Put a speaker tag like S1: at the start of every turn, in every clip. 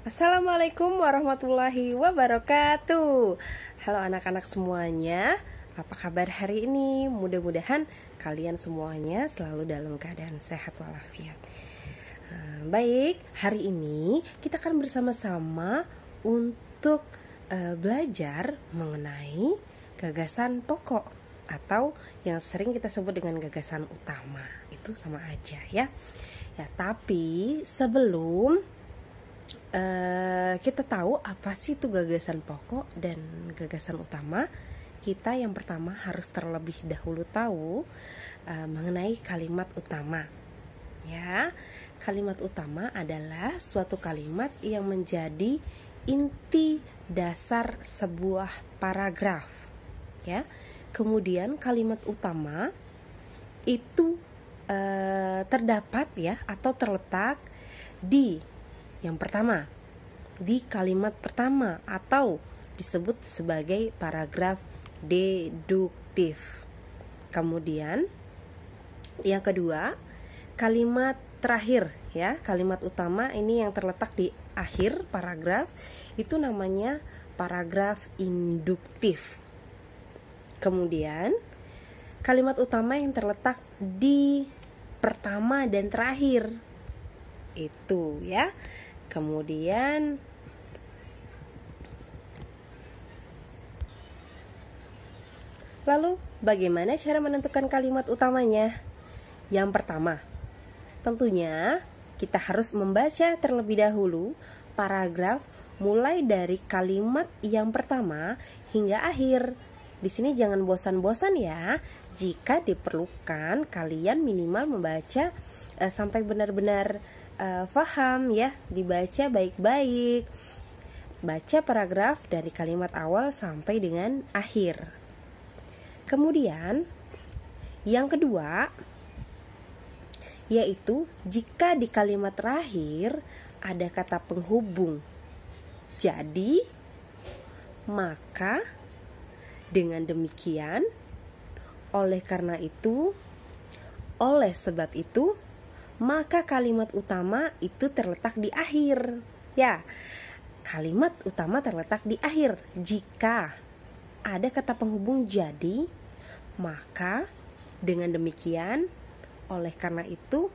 S1: Assalamualaikum warahmatullahi wabarakatuh. Halo anak-anak semuanya, apa kabar hari ini? Mudah-mudahan kalian semuanya selalu dalam keadaan sehat walafiat. Baik, hari ini kita akan bersama-sama untuk belajar mengenai gagasan pokok atau yang sering kita sebut dengan gagasan utama. Itu sama aja ya. Ya, tapi sebelum kita tahu apa sih itu gagasan pokok dan gagasan utama, kita yang pertama harus terlebih dahulu tahu mengenai kalimat utama. Ya, kalimat utama adalah suatu kalimat yang menjadi inti dasar sebuah paragraf. Ya, kemudian kalimat utama itu terdapat ya atau terletak di yang pertama, di kalimat pertama atau disebut sebagai paragraf deduktif. Kemudian yang kedua, kalimat terakhir ya, kalimat utama ini yang terletak di akhir paragraf itu namanya paragraf induktif. Kemudian kalimat utama yang terletak di pertama dan terakhir itu ya. Kemudian lalu bagaimana cara menentukan kalimat utamanya? Yang pertama, tentunya kita harus membaca terlebih dahulu paragraf mulai dari kalimat yang pertama hingga akhir. Di sini jangan bosan-bosan ya. Jika diperlukan, kalian minimal membaca sampai benar-benar paham ya, dibaca baik-baik. Baca paragraf dari kalimat awal sampai dengan akhir. Kemudian yang kedua, yaitu jika di kalimat terakhir ada kata penghubung jadi, maka dengan demikian, oleh karena itu, oleh sebab itu, maka kalimat utama itu terletak di akhir. Ya, kalimat utama terletak di akhir. Jika ada kata penghubung jadi, maka dengan demikian, oleh karena itu,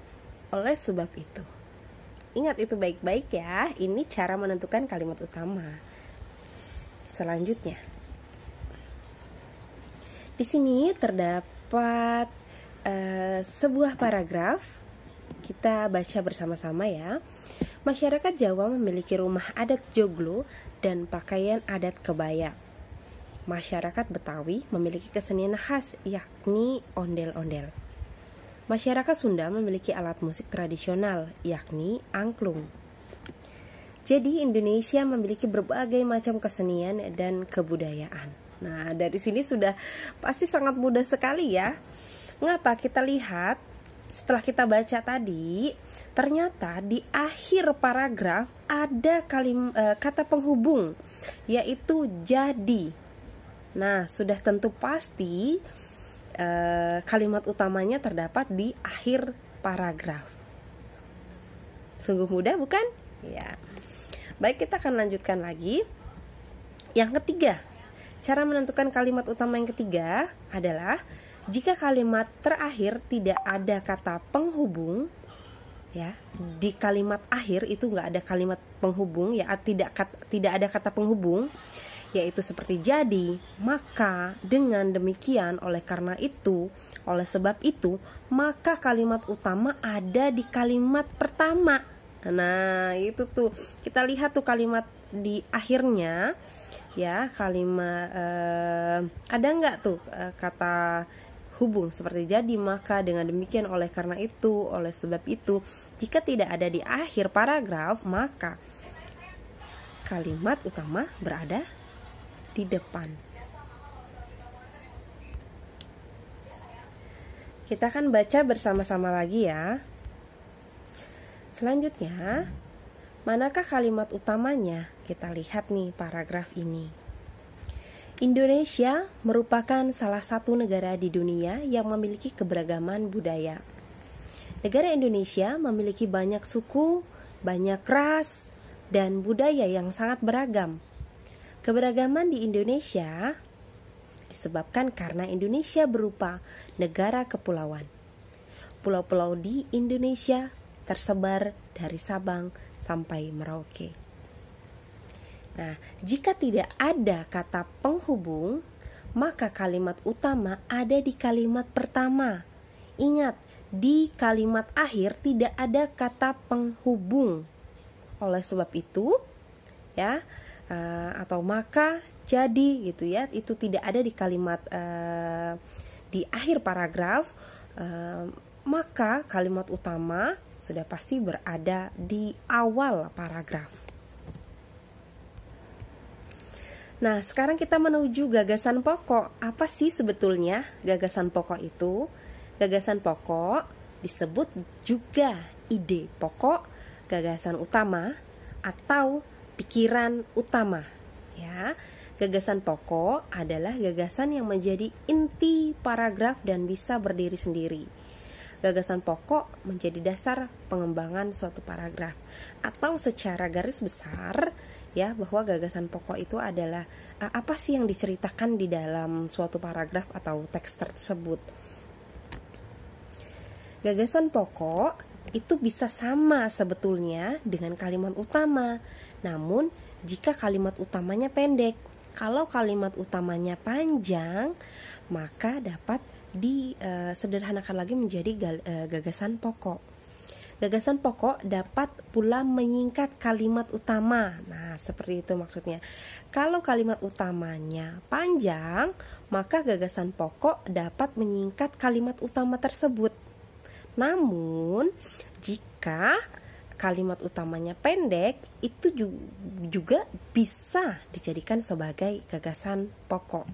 S1: oleh sebab itu. Ingat itu baik-baik ya. Ini cara menentukan kalimat utama. Selanjutnya, di sini terdapat sebuah paragraf. Kita baca bersama-sama ya. Masyarakat Jawa memiliki rumah adat joglo dan pakaian adat kebaya. Masyarakat Betawi memiliki kesenian khas yakni ondel-ondel. Masyarakat Sunda memiliki alat musik tradisional yakni angklung. Jadi Indonesia memiliki berbagai macam kesenian dan kebudayaan. Nah, dari sini sudah pasti sangat mudah sekali ya. Mengapa? Kita lihat setelah kita baca tadi, ternyata di akhir paragraf ada kata penghubung, yaitu jadi. Nah, sudah tentu pasti kalimat utamanya terdapat di akhir paragraf. Sungguh mudah bukan? Ya. Baik, kita akan lanjutkan lagi. Yang ketiga, cara menentukan kalimat utama yang ketiga adalah jika kalimat terakhir tidak ada kata penghubung, ya, di kalimat akhir itu nggak ada kalimat penghubung, ya, tidak ada kata penghubung, yaitu seperti jadi, maka dengan demikian, oleh karena itu, oleh sebab itu, maka kalimat utama ada di kalimat pertama. Nah, itu tuh kita lihat tuh kalimat di akhirnya, ya, kalimat ada nggak tuh kata hubung seperti jadi, maka, dengan demikian, oleh karena itu, oleh sebab itu. Jika tidak ada di akhir paragraf, maka kalimat utama berada di depan. Kita akan baca bersama-sama lagi ya. Selanjutnya, manakah kalimat utamanya? Kita lihat nih paragraf ini. Indonesia merupakan salah satu negara di dunia yang memiliki keberagaman budaya. Negara Indonesia memiliki banyak suku, banyak ras, dan budaya yang sangat beragam. Keberagaman di Indonesia disebabkan karena Indonesia berupa negara kepulauan. Pulau-pulau di Indonesia tersebar dari Sabang sampai Merauke. Nah, jika tidak ada kata penghubung, maka kalimat utama ada di kalimat pertama. Ingat, di kalimat akhir tidak ada kata penghubung. Oleh sebab itu, ya, atau maka, jadi gitu ya, itu tidak ada di kalimat di akhir paragraf, maka kalimat utama sudah pasti berada di awal paragraf. Nah, sekarang kita menuju gagasan pokok. Apa sih sebetulnya gagasan pokok itu? Gagasan pokok disebut juga ide pokok, gagasan utama, atau pikiran utama. Ya, gagasan pokok adalah gagasan yang menjadi inti paragraf dan bisa berdiri sendiri. Gagasan pokok menjadi dasar pengembangan suatu paragraf, atau secara garis besar ya, bahwa gagasan pokok itu adalah apa sih yang diceritakan di dalam suatu paragraf atau teks tersebut. Gagasan pokok itu bisa sama sebetulnya dengan kalimat utama, namun jika kalimat utamanya pendek. Kalau kalimat utamanya panjang, maka dapat disederhanakan lagi menjadi gagasan pokok. Gagasan pokok dapat pula menyingkat kalimat utama. Nah, seperti itu maksudnya. Kalau kalimat utamanya panjang, maka gagasan pokok dapat menyingkat kalimat utama tersebut. Namun, jika kalimat utamanya pendek, itu juga bisa dijadikan sebagai gagasan pokok.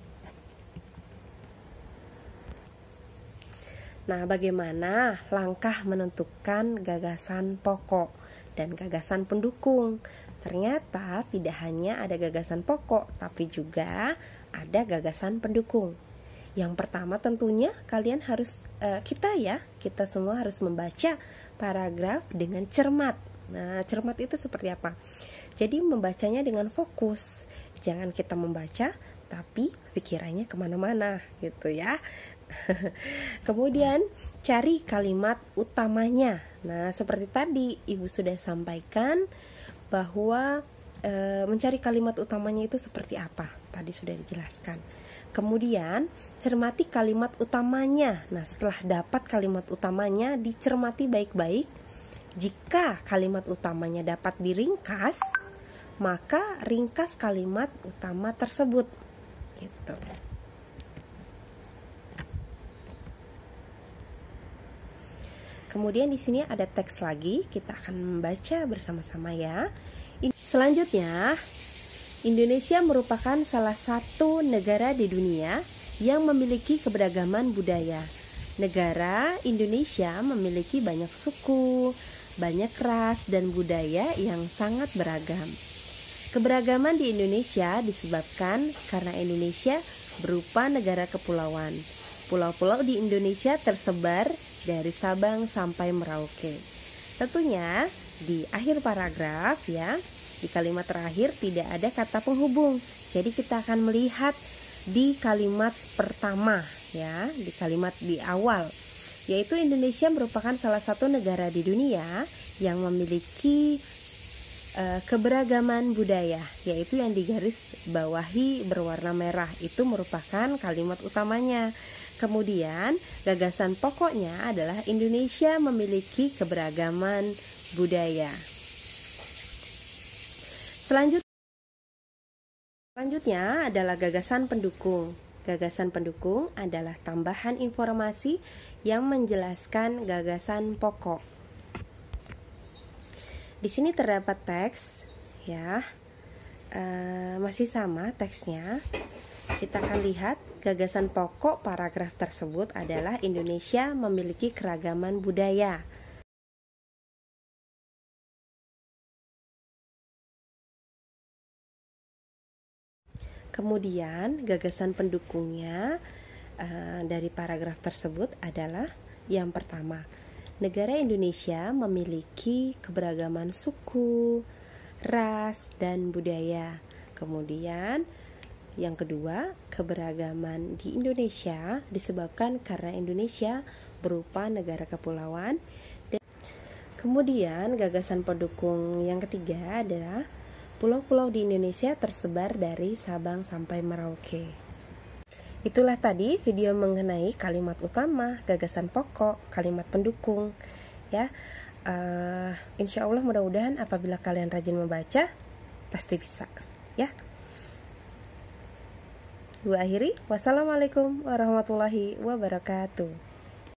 S1: Nah, bagaimana langkah menentukan gagasan pokok dan gagasan pendukung? Ternyata tidak hanya ada gagasan pokok, tapi juga ada gagasan pendukung. Yang pertama tentunya kalian harus, kita semua harus membaca paragraf dengan cermat. Nah, cermat itu seperti apa? Jadi membacanya dengan fokus. Jangan kita membaca, tapi pikirannya kemana-mana gitu ya. Kemudian cari kalimat utamanya. Nah, seperti tadi Ibu sudah sampaikan bahwa mencari kalimat utamanya itu seperti apa. Tadi sudah dijelaskan. Kemudian cermati kalimat utamanya. Nah, setelah dapat kalimat utamanya, dicermati baik-baik. Jika kalimat utamanya dapat diringkas, maka ringkas kalimat utama tersebut. Gitu. Kemudian di sini ada teks lagi, kita akan membaca bersama-sama ya. Selanjutnya, Indonesia merupakan salah satu negara di dunia yang memiliki keberagaman budaya. Negara Indonesia memiliki banyak suku, banyak ras dan budaya yang sangat beragam. Keberagaman di Indonesia disebabkan karena Indonesia berupa negara kepulauan. Pulau-pulau di Indonesia tersebar dari Sabang sampai Merauke. Tentunya di akhir paragraf ya, di kalimat terakhir tidak ada kata penghubung. Jadi kita akan melihat di kalimat pertama ya, di kalimat di awal, yaitu Indonesia merupakan salah satu negara di dunia yang memiliki keberagaman budaya, yaitu yang digaris bawahi berwarna merah. Itu merupakan kalimat utamanya. Kemudian gagasan pokoknya adalah Indonesia memiliki keberagaman budaya. Selanjutnya adalah gagasan pendukung. Gagasan pendukung adalah tambahan informasi yang menjelaskan gagasan pokok. Di sini terdapat teks, ya, masih sama teksnya. Kita akan lihat gagasan pokok paragraf tersebut adalah Indonesia memiliki keragaman budaya. Kemudian gagasan pendukungnya dari paragraf tersebut adalah yang pertama, negara Indonesia memiliki keberagaman suku, ras, dan budaya. Kemudian yang kedua, keberagaman di Indonesia disebabkan karena Indonesia berupa negara kepulauan. Kemudian gagasan pendukung yang ketiga adalah pulau-pulau di Indonesia tersebar dari Sabang sampai Merauke. Itulah tadi video mengenai kalimat utama, gagasan pokok, kalimat pendukung. Ya, insya Allah mudah-mudahan apabila kalian rajin membaca, pasti bisa. Ya. Gua akhiri. Wassalamualaikum warahmatullahi wabarakatuh.